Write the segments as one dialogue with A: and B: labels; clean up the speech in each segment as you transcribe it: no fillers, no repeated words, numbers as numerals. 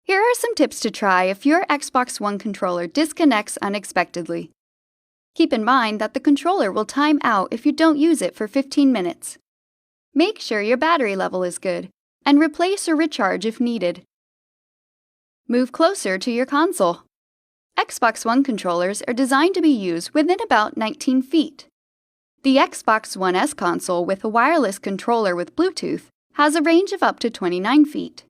A: Here are some tips to try if your Xbox One controller disconnects unexpectedly. Keep in mind that the controller will time out if you don't use it for 15 minutes. Make sure your battery level is good, and replace or recharge if needed. Move closer to your console. Xbox One controllers are designed to be used within about 19 feet. The Xbox One S console with a wireless controller with Bluetooth has a range of up to 29 feet.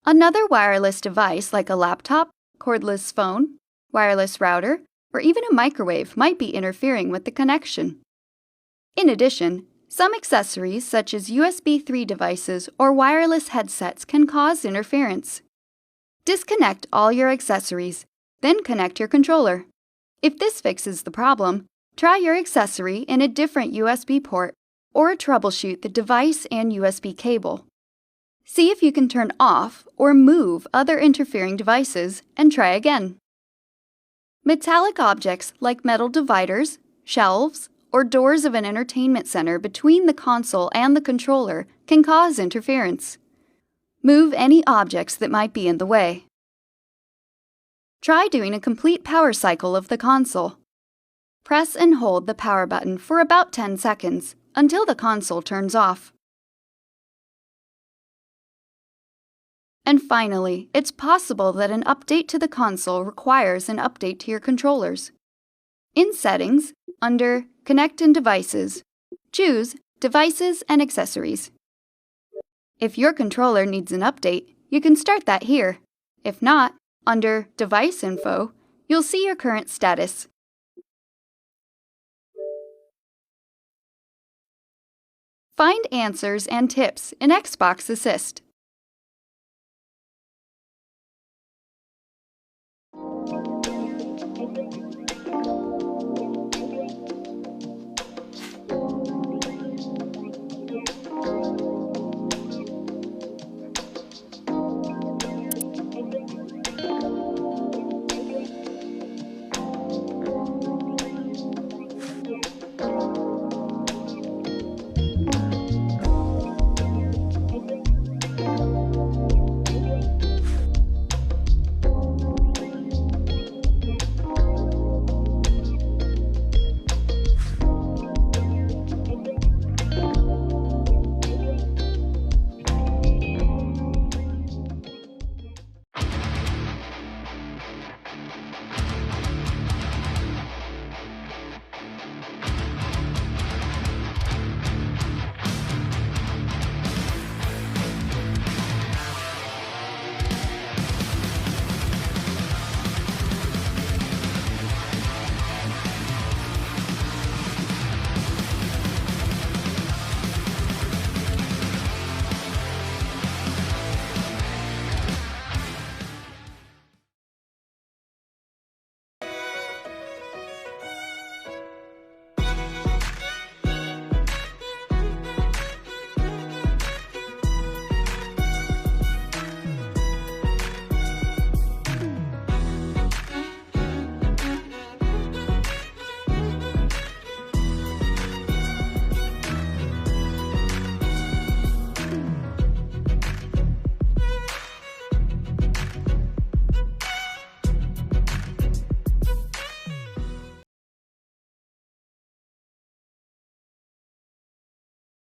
A: Another wireless device like a laptop, cordless phone, wireless router, or even a microwave might be interfering with the connection. In addition, some accessories such as USB 3 devices or wireless headsets can cause interference. Disconnect all your accessories, then connect your controller. If this fixes the problem, try your accessory in a different USB port or troubleshoot the device and USB cable. See if you can turn off or move other interfering devices and try again. Metallic objects like metal dividers, shelves, or doors of an entertainment center between the console and the controller can cause interference. Move any objects that might be in the way. Try doing a complete power cycle of the console. Press and hold the power button for about 10 seconds until the console turns off. And finally, it's possible that an update to the console requires an update to your controllers. In Settings, under Connect and Devices, choose Devices and Accessories. If your controller needs an update, you can start that here. If not, under Device Info, you'll see your current status. Find answers and tips in Xbox Assist.